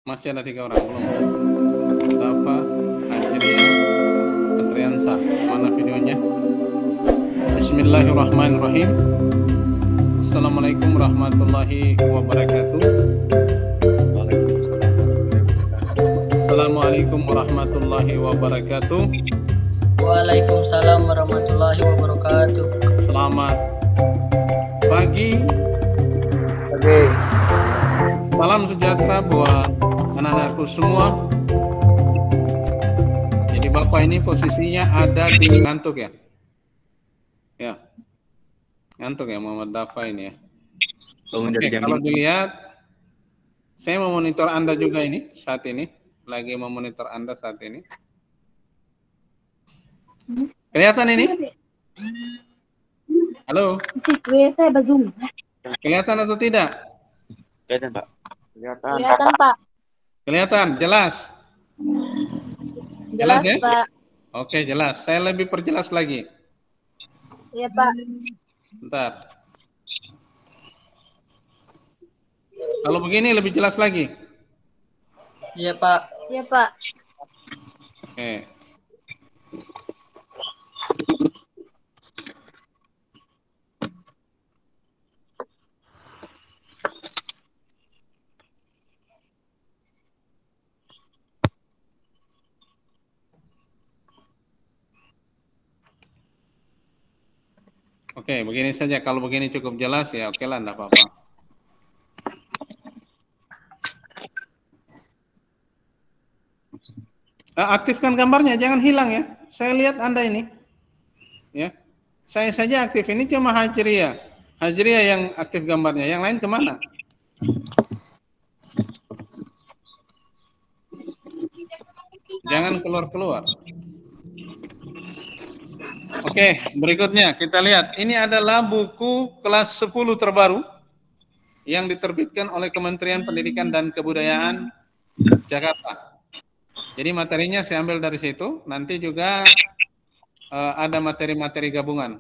Masih ada 3 orang belum. Mustafa, Ajriya, Adriansa. Mana videonya? Bismillahirrahmanirrahim. Assalamualaikum warahmatullahi wabarakatuh. Assalamualaikum warahmatullahi wabarakatuh. Waalaikumsalam warahmatullahi wabarakatuh. Selamat pagi. Salam sejahtera buat anak-anakku semua. Jadi Bapak ini posisinya ada di ngantuk ya? Ya, ngantuk ya Muhammad Dafa ini ya. Oke, kalau dilihat, saya memonitor Anda juga ini saat ini, lagi memonitor Anda saat ini. Kelihatan ini? Halo? Kelihatan atau tidak? Kelihatan, Pak. Kelihatan, Pak. Kelihatan, jelas? Jelas, ya? Pak. Oke, jelas. Saya lebih perjelas lagi. Iya, Pak. Bentar. Kalau begini lebih jelas lagi. Iya, Pak. Iya, Pak. Oke. Oke, begini saja. Kalau begini cukup jelas ya, oke lah, enggak apa-apa. Aktifkan gambarnya, jangan hilang ya. Saya lihat Anda ini. Ya. Saya saja aktif, ini cuma Hajriya. Hajriya yang aktif gambarnya, yang lain kemana? Jangan keluar-keluar. Oke, berikutnya kita lihat. Ini adalah buku kelas 10 terbaru yang diterbitkan oleh Kementerian Pendidikan dan Kebudayaan Jakarta. Jadi materinya saya ambil dari situ. Nanti juga ada materi-materi gabungan.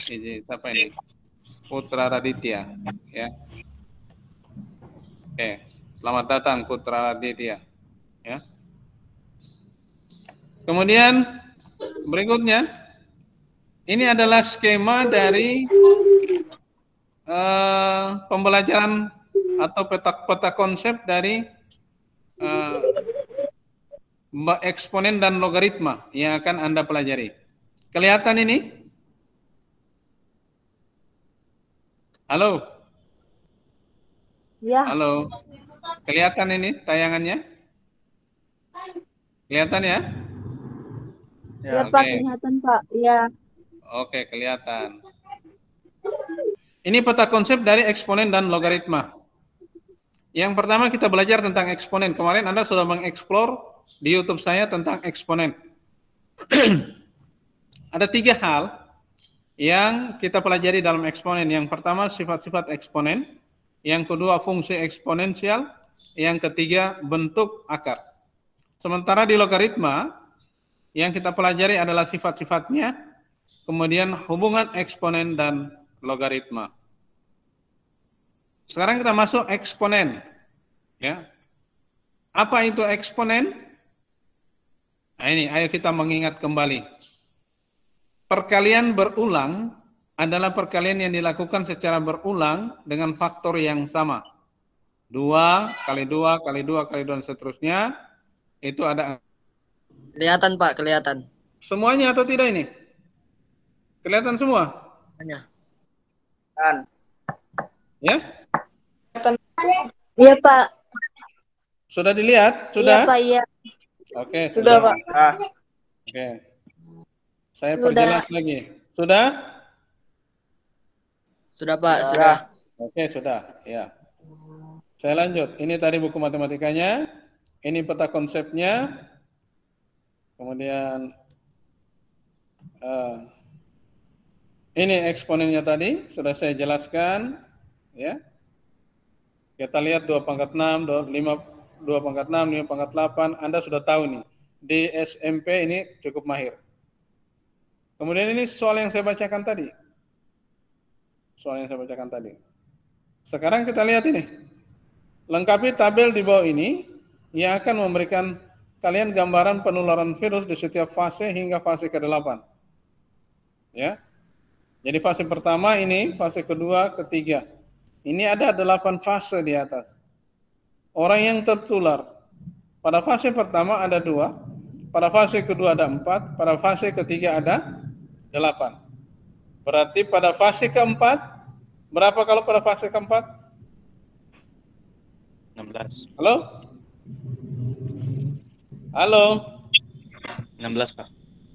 Ini siapa ini? Putra Raditya. Ya. Oke, selamat datang Putra Raditya. Ya. Kemudian berikutnya. Ini adalah skema dari pembelajaran atau peta konsep dari eksponen dan logaritma yang akan Anda pelajari. Kelihatan ini? Halo? Ya. Halo? Kelihatan ini tayangannya? Kelihatan ya? Ya, Pak, kelihatan, Pak. Iya. Oke, kelihatan. Ini peta konsep dari eksponen dan logaritma. Yang pertama kita belajar tentang eksponen. Kemarin Anda sudah mengeksplor di YouTube saya tentang eksponen. Ada 3 hal yang kita pelajari dalam eksponen. Yang pertama sifat-sifat eksponen. Yang kedua fungsi eksponensial. Yang ketiga bentuk akar. Sementara di logaritma, yang kita pelajari adalah sifat-sifatnya. Kemudian hubungan eksponen dan logaritma. Sekarang kita masuk eksponen. Ya. Apa itu eksponen? Nah ini, ayo kita mengingat kembali. Perkalian berulang adalah perkalian yang dilakukan secara berulang dengan faktor yang sama. 2 kali 2 kali 2 kali 2 dan seterusnya. Itu ada. Kelihatan, Pak, kelihatan. Semuanya atau tidak ini? Kelihatan semua? Hanya. Ya? Iya, Pak. Sudah dilihat? Iya, Sudah? Pak, iya. Oke, Sudah, Pak. Oke. Saya perjelas lagi. Sudah? Sudah, Pak, sudah. Oke, sudah. Ya. Saya lanjut. Ini tadi buku matematikanya. Ini peta konsepnya. Kemudian ini eksponennya tadi sudah saya jelaskan, ya. Kita lihat 2 pangkat 6, 2 pangkat 6, 5 pangkat 8. Anda sudah tahu nih. Di SMP ini cukup mahir. Kemudian ini soal yang saya bacakan tadi. Sekarang kita lihat ini. Lengkapi tabel di bawah ini yang akan memberikan kalian gambaran penularan virus di setiap fase hingga fase ke-8. Ya. Jadi fase pertama ini, fase kedua, ketiga. Ini ada 8 fase di atas. Orang yang tertular pada fase pertama ada 2, pada fase kedua ada 4, pada fase ketiga ada 8. Berarti pada fase keempat, berapa kalau pada fase keempat? 16. Halo? Halo? 16, Pak.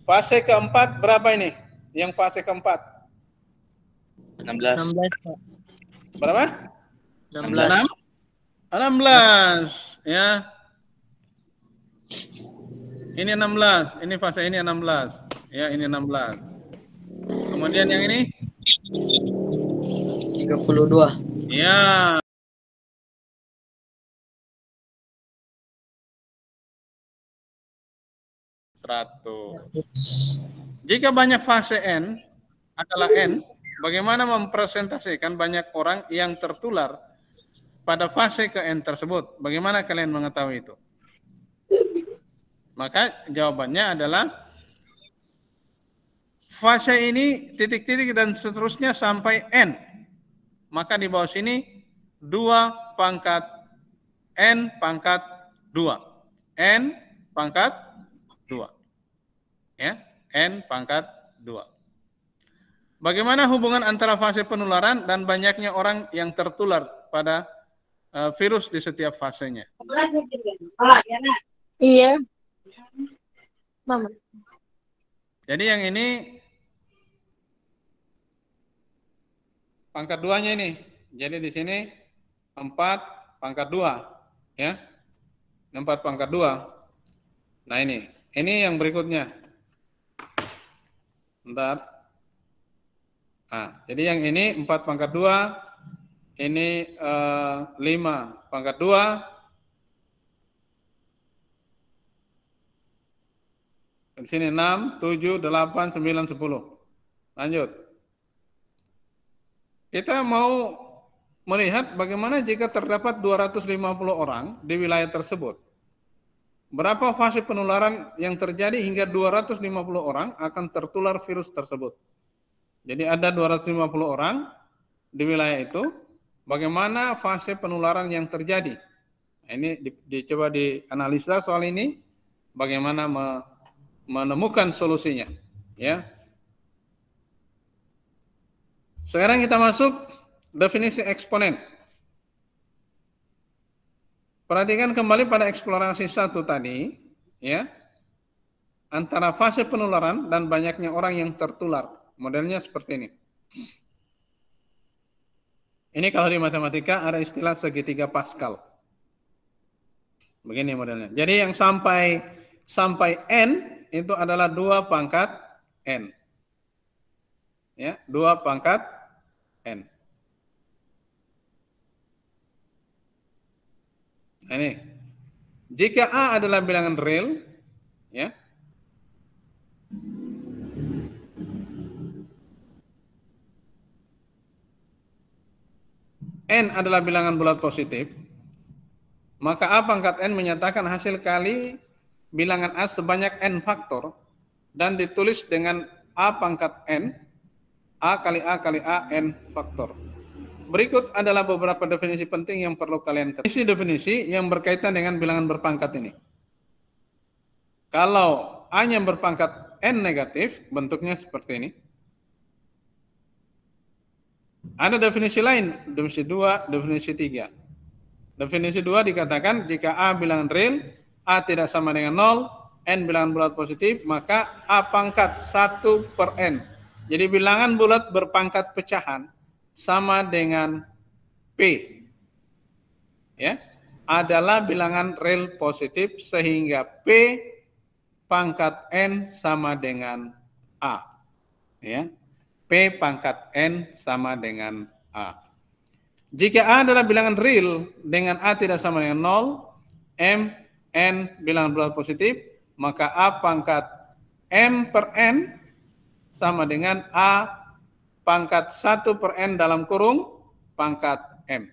Fase keempat berapa ini? Yang fase keempat? 16. 16, Pak. Berapa? 16. 16, ya. Ini 16, ini fase ini 16. Ya, ini 16. Kemudian yang ini? 32. Ya. Jika banyak fase N adalah N, bagaimana mempresentasikan banyak orang yang tertular pada fase ke N tersebut? Bagaimana kalian mengetahui itu? Maka jawabannya adalah fase ini titik-titik dan seterusnya sampai N. Maka di bawah sini 2 pangkat N pangkat 2. N pangkat 2. Ya, N pangkat 2. Bagaimana hubungan antara fase penularan dan banyaknya orang yang tertular pada virus di setiap fasenya? Iya. Mama. Jadi yang ini pangkat 2-nya ini. Jadi di sini 4 pangkat 2, ya. 4 pangkat 2. Nah ini yang berikutnya. Bentar. Nah, jadi yang ini 4 pangkat 2, ini 5 pangkat 2. Di sini 6, 7, 8, 9, 10. Lanjut. Kita mau melihat bagaimana jika terdapat 250 orang di wilayah tersebut. Berapa fase penularan yang terjadi hingga 250 orang akan tertular virus tersebut. Jadi ada 250 orang di wilayah itu, bagaimana fase penularan yang terjadi. Nah, ini dicoba dianalisa soal ini, bagaimana menemukan solusinya. Ya. Sekarang kita masuk definisi eksponen. Perhatikan kembali pada eksplorasi 1 tadi, ya. Antara fase penularan dan banyaknya orang yang tertular. Modelnya seperti ini. Ini kalau di matematika ada istilah segitiga Pascal. Begini modelnya. Jadi yang sampai N itu adalah 2 pangkat N. Ya, 2 pangkat N. Nah, ini. Jika A adalah bilangan real, ya. N adalah bilangan bulat positif, maka A pangkat N menyatakan hasil kali bilangan A sebanyak N faktor dan ditulis dengan A pangkat N, A kali A, N faktor. Berikut adalah beberapa definisi penting yang perlu kalian ketahui. Definisi yang berkaitan dengan bilangan berpangkat ini. Kalau A-nya berpangkat N negatif, bentuknya seperti ini. Ada definisi lain, definisi 2, definisi 3. Definisi 2 dikatakan jika A bilangan real, A tidak sama dengan 0, N bilangan bulat positif, maka A pangkat 1 per N. Jadi bilangan bulat berpangkat pecahan sama dengan P, ya, adalah bilangan real positif sehingga P pangkat N sama dengan A, ya, P pangkat N sama dengan A. Jika A adalah bilangan real dengan A tidak sama dengan 0, M, N bilangan bulat positif, maka A pangkat M per N sama dengan A pangkat 1 per N dalam kurung pangkat M.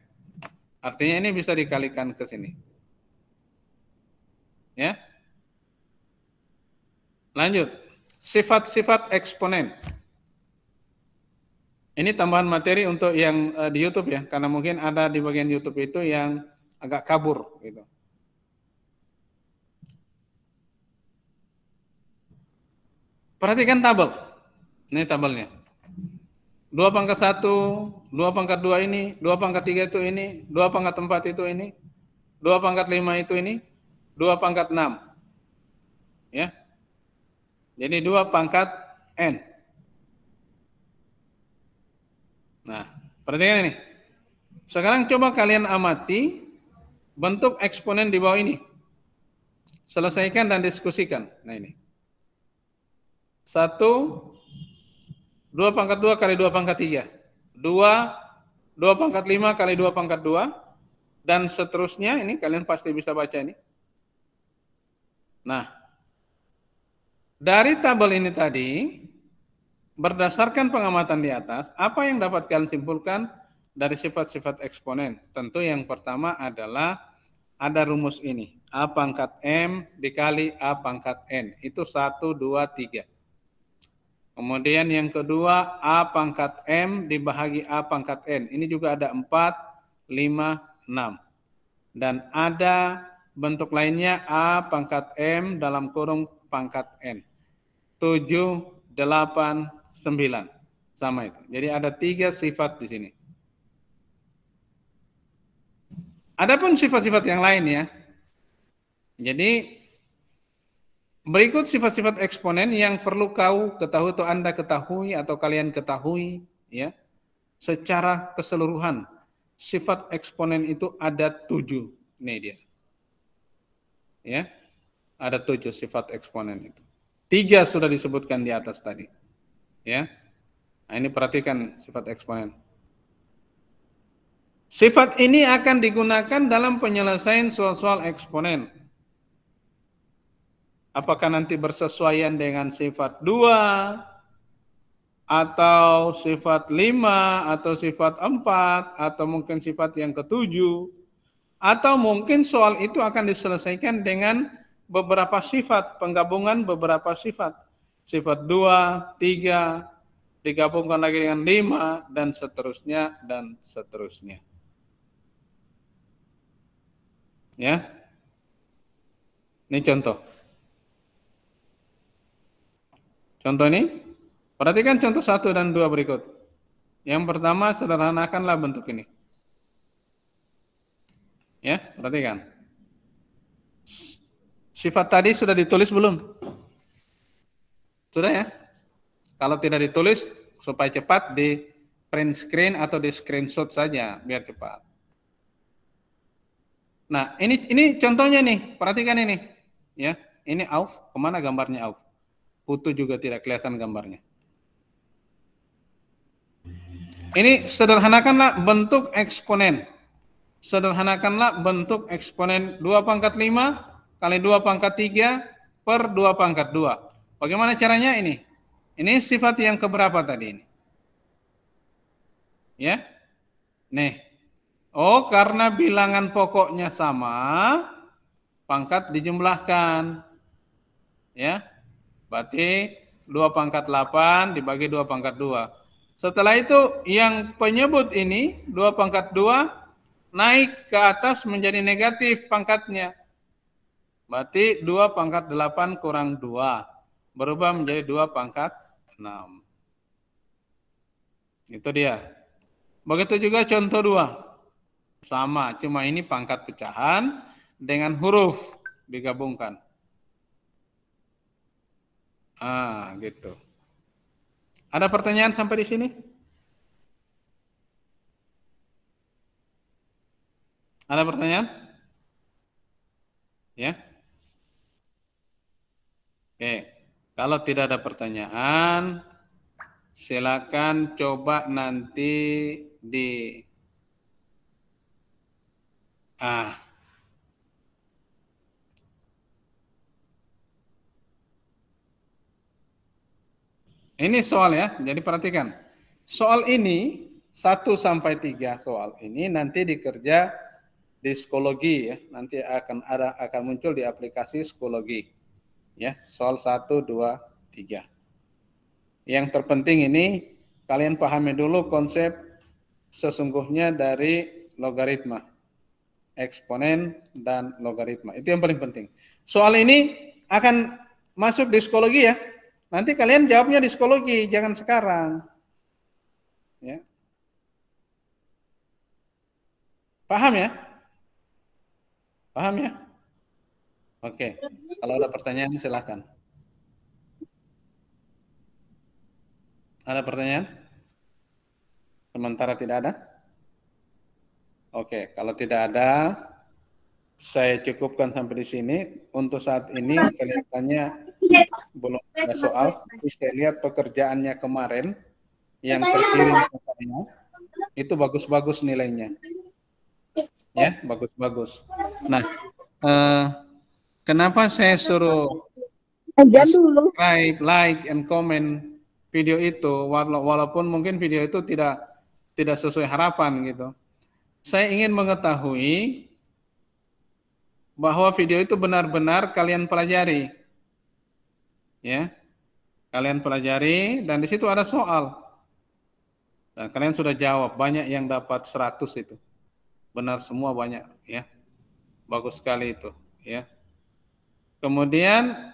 Artinya ini bisa dikalikan ke sini. Ya. Lanjut. Sifat-sifat eksponen. Ini tambahan materi untuk yang di YouTube ya, karena mungkin ada di bagian YouTube itu yang agak kabur gitu. Perhatikan tabel. Ini tabelnya. 2 pangkat 1, 2 pangkat 2 ini, 2 pangkat 3 itu ini, 2 pangkat 4 itu ini, 2 pangkat 5 itu ini, 2 pangkat 6. Ya. Jadi 2 pangkat N. Nah, perhatikan ini. Sekarang coba kalian amati bentuk eksponen di bawah ini. Selesaikan dan diskusikan. Nah ini. 1, 2 pangkat 2 kali 2 pangkat 3. 2 pangkat 5 kali 2 pangkat 2. Dan seterusnya, ini kalian pasti bisa baca ini. Nah, dari tabel ini tadi, berdasarkan pengamatan di atas, apa yang dapat kalian simpulkan dari sifat-sifat eksponen? Tentu yang pertama adalah ada rumus ini. A pangkat M dikali A pangkat N. Itu 1, 2, 3. Kemudian yang kedua, A pangkat M dibahagi A pangkat N. Ini juga ada 4, 5, 6. Dan ada bentuk lainnya A pangkat M dalam kurung pangkat N. 7, 8, 9. Sama itu. Jadi ada 3 sifat di sini. Adapun sifat-sifat yang lain ya. Jadi berikut sifat-sifat eksponen yang perlu kau ketahui atau Anda ketahui atau kalian ketahui ya. Secara keseluruhan sifat eksponen itu ada 7. Ini dia. Ya. Ada 7 sifat eksponen itu. 3 sudah disebutkan di atas tadi. Ya. Nah, ini perhatikan sifat eksponen. Sifat ini akan digunakan dalam penyelesaian soal-soal eksponen. Apakah nanti bersesuaian dengan sifat 2, atau sifat 5, atau sifat 4, atau mungkin sifat yang ke-7, atau mungkin soal itu akan diselesaikan dengan beberapa sifat, penggabungan beberapa sifat. Sifat 2, 3, digabungkan lagi dengan 5, dan seterusnya, dan seterusnya. Ya, ini contoh. Contoh ini, perhatikan contoh 1 dan 2 berikut. Yang pertama, sederhanakanlah bentuk ini. Ya, perhatikan. Sifat tadi sudah ditulis belum? Sudah ya? Kalau tidak ditulis, supaya cepat di print screen atau di screenshot saja, biar cepat. Nah, ini contohnya nih, perhatikan ini. Ya, ini Auf, kemana gambarnya Auf? Putu juga tidak kelihatan gambarnya. Ini sederhanakanlah bentuk eksponen. Sederhanakanlah bentuk eksponen 2 pangkat 5 kali 2 pangkat 3 per 2 pangkat 2. Bagaimana caranya ini? Ini sifat yang keberapa tadi ini? Ya. Nih. Oh, karena bilangan pokoknya sama, pangkat dijumlahkan. Ya. Berarti 2 pangkat 8 dibagi 2 pangkat 2. Setelah itu yang penyebut ini 2 pangkat 2 naik ke atas menjadi negatif pangkatnya. Berarti 2 pangkat 8 kurang 2. Berubah menjadi 2 pangkat 6. Itu dia. Begitu juga contoh 2. Sama, cuma ini pangkat pecahan dengan huruf digabungkan. Gitu. Ada pertanyaan sampai di sini? Ada pertanyaan? Ya. Oke. Kalau tidak ada pertanyaan, silakan coba nanti di ini soal ya, jadi perhatikan. Soal ini 1 sampai 3 soal ini nanti dikerja psikologi ya. Nanti akan muncul di aplikasi psikologi. Ya, soal 1, 2, 3. Yang terpenting ini kalian pahami dulu konsep sesungguhnya dari logaritma, eksponen dan logaritma. Itu yang paling penting. Soal ini akan masuk di psikologi ya. Nanti kalian jawabnya di psikologi, jangan sekarang. Ya. Paham ya? Paham ya? Oke. Kalau ada pertanyaan silakan. Ada pertanyaan? Sementara tidak ada? Oke, kalau tidak ada, saya cukupkan sampai di sini. Untuk saat ini kelihatannya belum ada soal. Tapi saya lihat pekerjaannya kemarin yang terkirim ke saya itu bagus-bagus nilainya. Ya, bagus-bagus. Nah, kenapa saya suruh subscribe, like, and comment video itu, walaupun mungkin video itu tidak sesuai harapan gitu. Saya ingin mengetahui bahwa video itu benar-benar kalian pelajari. Ya. Kalian pelajari dan di situ ada soal. Dan kalian sudah jawab, banyak yang dapat 100 itu. Benar semua banyak ya. Bagus sekali itu, ya. Kemudian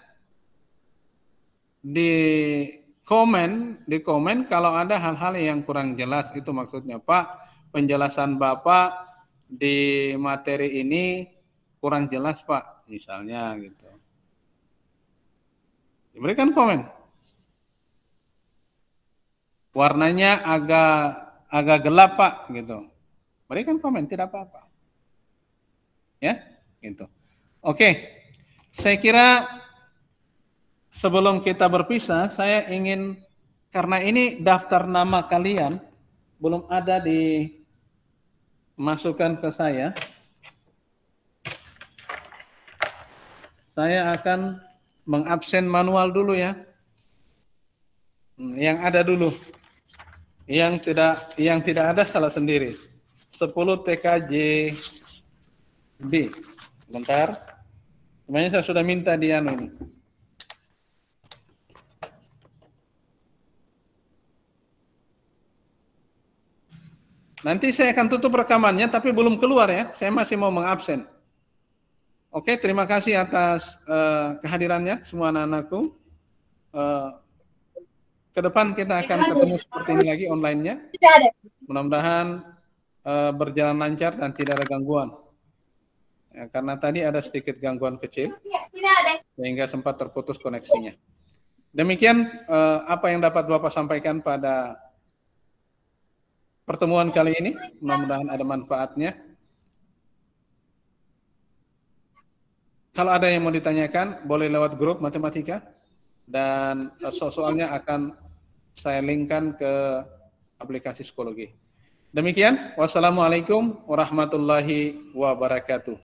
di komen kalau ada hal-hal yang kurang jelas, itu maksudnya Pak, penjelasan Bapak di materi ini kurang jelas Pak, misalnya gitu. Diberikan komen. Warnanya agak gelap Pak, gitu. Berikan komen, tidak apa-apa. Ya, gitu. Oke. Saya kira sebelum kita berpisah, saya ingin, karena ini daftar nama kalian belum ada dimasukkan ke saya akan mengabsen manual dulu ya. Yang ada dulu. Yang tidak ada salah sendiri. 10 TKJ B. Bentar. Sebenarnya saya sudah minta di ini. Nanti saya akan tutup rekamannya, tapi belum keluar ya. Saya masih mau mengabsen. Oke, terima kasih atas kehadirannya semua anak-anakku. Ke depan kita akan ketemu seperti ini lagi online-nya. Mudah-mudahan berjalan lancar dan tidak ada gangguan. Ya, karena tadi ada sedikit gangguan kecil, sehingga sempat terputus koneksinya. Demikian apa yang dapat Bapak sampaikan pada pertemuan kali ini, mudah-mudahan ada manfaatnya. Kalau ada yang mau ditanyakan, boleh lewat grup matematika, dan soalnya akan saya linkkan ke aplikasi psikologi. Demikian, wassalamualaikum warahmatullahi wabarakatuh.